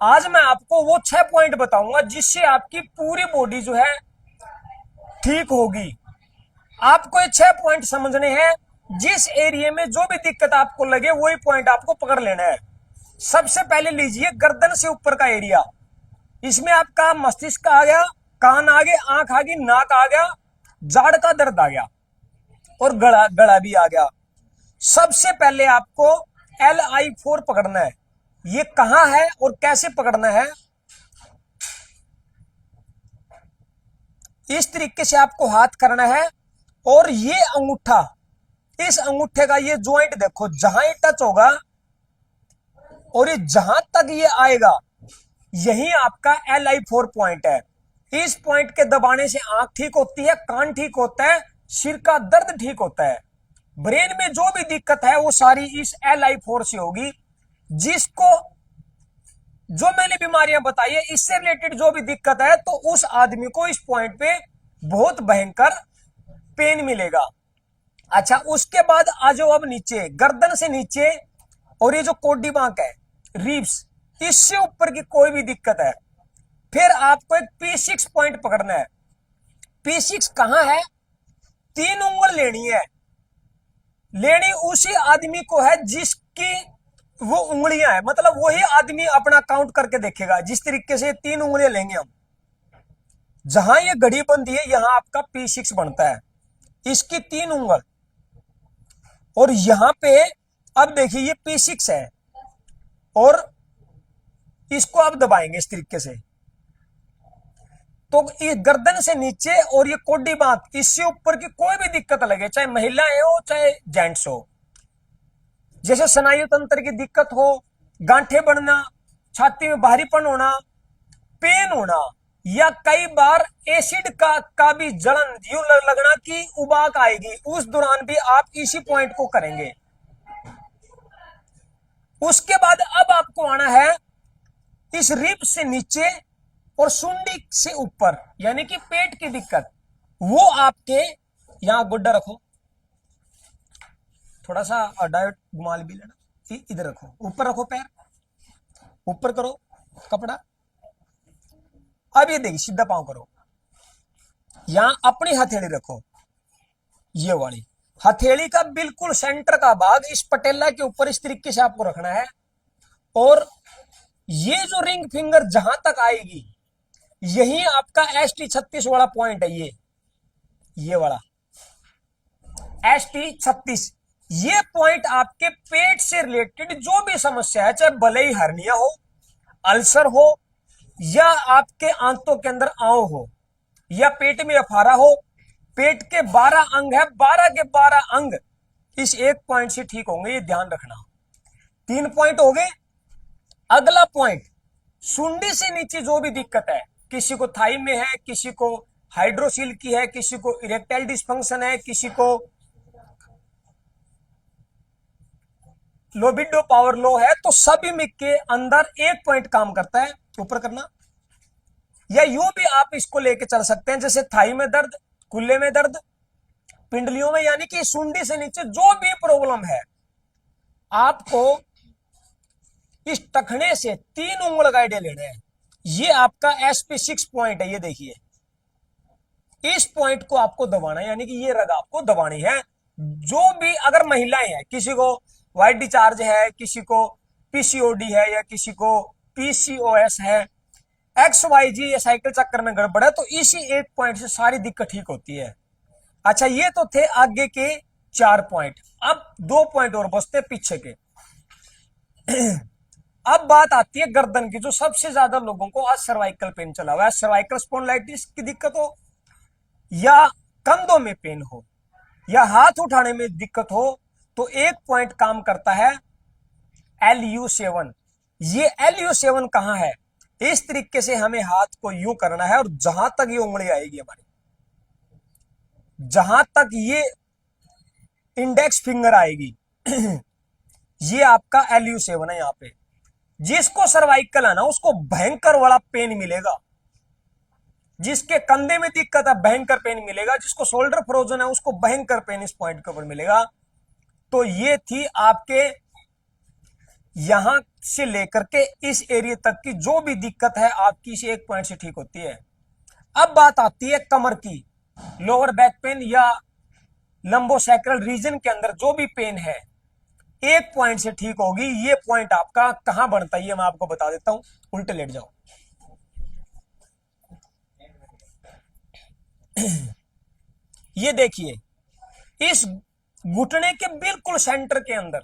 आज मैं आपको वो 6 पॉइंट बताऊंगा जिससे आपकी पूरी बॉडी जो है ठीक होगी। आपको ये 6 पॉइंट समझने हैं। जिस एरिया में जो भी दिक्कत आपको लगे वही पॉइंट आपको पकड़ लेना है। सबसे पहले लीजिए गर्दन से ऊपर का एरिया। इसमें आपका मस्तिष्क आ गया, कान आ गए, आंख आ गई, नाक आ गया, जाड़ का दर्द आ गया और गला गला भी आ गया। सबसे पहले आपको LI4 पकड़ना है। ये कहां है और कैसे पकड़ना है, इस तरीके से आपको हाथ करना है। और ये अंगूठा, इस अंगूठे का ये ज्वाइंट देखो, जहां ये टच होगा और ये जहां तक ये आएगा, यही आपका LI4 पॉइंट है। इस पॉइंट के दबाने से आंख ठीक होती है, कान ठीक होता है, सिर का दर्द ठीक होता है। ब्रेन में जो भी दिक्कत है वो सारी इस LI4 से होगी। जिसको जो मैंने बीमारियां बताई है इससे रिलेटेड जो भी दिक्कत है, तो उस आदमी को इस पॉइंट पे बहुत भयंकर पेन मिलेगा। अच्छा, उसके बाद आ जाओ अब नीचे, गर्दन से नीचे और ये जो कोडी बांक है, रिब्स, इससे ऊपर की कोई भी दिक्कत है, फिर आपको एक P6 पॉइंट पकड़ना है। P6 कहां है? 3 उंगल लेनी है। लेनी उसी आदमी को है जिसकी वो उंगलियां है, मतलब वही आदमी अपना काउंट करके देखेगा। जिस तरीके से 3 उंगलियां लेंगे हम, जहां ये घड़ी बनती है यहां आपका P6 बनता है, इसकी 3 उंगल। और यहां पे अब देखिए ये P6 है और इसको आप दबाएंगे इस तरीके से, तो ये गर्दन से नीचे और ये कोडी बांक, इससे ऊपर की कोई भी दिक्कत लगे, चाहे महिलाएं हो चाहे जेंट्स हो, जैसे स्नायु तंत्र की दिक्कत हो, गांठे बढ़ना, छाती में भारीपन होना, पेन होना, या कई बार एसिड का भी जलन यूं लगना कि उबाक आएगी, उस दौरान भी आप इसी पॉइंट को करेंगे। उसके बाद अब आपको आना है इस रिब से नीचे और सुंडी से ऊपर, यानी कि पेट की दिक्कत, वो आपके यहां गुड्डा रखो, थोड़ा सा डायट घुमा भी लेना, इधर रखो, ऊपर रखो, पैर ऊपर करो, कपड़ा। अब ये देखिए सीधा पांव करो, यहां अपनी हथेली रखो, ये वाली हथेली का बिल्कुल सेंटर का भाग इस पटेला के ऊपर इस तरीके से आपको रखना है। और ये जो रिंग फिंगर जहां तक आएगी, यही आपका ST36 वाला पॉइंट है। ये वाला ST36, ये पॉइंट आपके पेट से रिलेटेड जो भी समस्या है, चाहे भले ही हर्निया हो, अल्सर हो, या आपके आंतों के अंदर आंव हो, या पेट में अफारा हो, पेट के 12 अंग है, 12 के 12 अंग इस एक पॉइंट से ठीक होंगे, ये ध्यान रखना। 3 पॉइंट हो गए। अगला पॉइंट, सुंडी से नीचे जो भी दिक्कत है, किसी को थाई में है, किसी को हाइड्रोसिल की है, किसी को इरेक्टाइल डिस्फंक्शन है, किसी को लोबिडो पावर लो है, तो सभी में के अंदर एक पॉइंट काम करता है, ऊपर करना। या यूं भी आप इसको लेके चल सकते हैं, जैसे थाई में दर्द, कुल्ले में दर्द, पिंडलियों में, यानी कि सुंडी से नीचे जो भी प्रॉब्लम है, आपको इस टखने से 3 उंगल गाइडे लेने हैं। ये आपका SP6 पॉइंट है, ये देखिए, इस पॉइंट को आपको दबाना है, यानी कि ये रग आपको दबानी है। जो भी अगर महिलाएं हैं, किसी को वाइट डिचार्ज है, किसी को PCOD है, या किसी को PCOS है, XYZ या साइकिल चक्कर में गड़बड़ है, तो इसी एक पॉइंट से सारी दिक्कत ठीक होती है। अच्छा, ये तो थे आगे के 4 पॉइंट। अब 2 पॉइंट और बचते पीछे के। अब बात आती है गर्दन की, जो सबसे ज्यादा लोगों को आज सर्वाइकल पेन चला हुआ है। सर्वाइकल स्पॉन्डिलाइटिस की दिक्कत हो, या कंधों में पेन हो, या हाथ उठाने में दिक्कत हो, तो एक पॉइंट काम करता है LU7। ये LU7 कहां है? इस तरीके से हमें हाथ को यूं करना है और जहां तक ये उंगली आएगी हमारी, जहां तक ये इंडेक्स फिंगर आएगी, ये आपका LU7 है। यहां पे जिसको सर्वाइकल है ना, उसको भयंकर वाला पेन मिलेगा। जिसके कंधे में दिक्कत है भयंकर पेन मिलेगा, जिसको शोल्डर फ्रोजन है उसको भयंकर पेन इस पॉइंट के ऊपर मिलेगा। तो ये थी आपके यहां से लेकर के इस एरिया तक की जो भी दिक्कत है आपकी इस एक पॉइंट से ठीक होती है। अब बात आती है कमर की, लोअर बैक पेन या लंबोसैक्रल रीजन के अंदर जो भी पेन है एक पॉइंट से ठीक होगी। ये पॉइंट आपका कहां बनता है ये मैं आपको बता देता हूं। उल्टे लेट जाओ। ये देखिए, इस घुटने के बिल्कुल सेंटर के अंदर,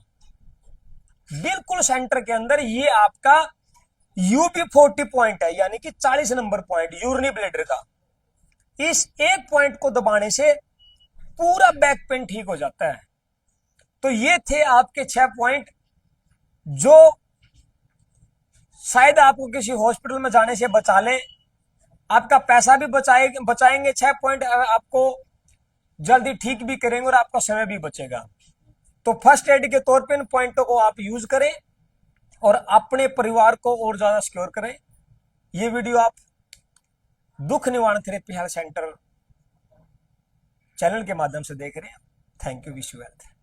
बिल्कुल सेंटर के अंदर ये आपका UB40 पॉइंट है, यानी कि 40 नंबर पॉइंट यूरिनी ब्लैडर का। इस एक पॉइंट को दबाने से पूरा बैक पेन ठीक हो जाता है। तो ये थे आपके 6 पॉइंट जो शायद आपको किसी हॉस्पिटल में जाने से बचा लें, आपका पैसा भी बचाएंगे 6 पॉइंट आपको जल्दी ठीक भी करेंगे और आपका समय भी बचेगा। तो फर्स्ट एड के तौर पे इन पॉइंटों को आप यूज करें और अपने परिवार को और ज्यादा सिक्योर करें। ये वीडियो आप दुख निवारण थेरेपी हेल्थ सेंटर चैनल के माध्यम से देख रहे हैं। Thank you, wish you health.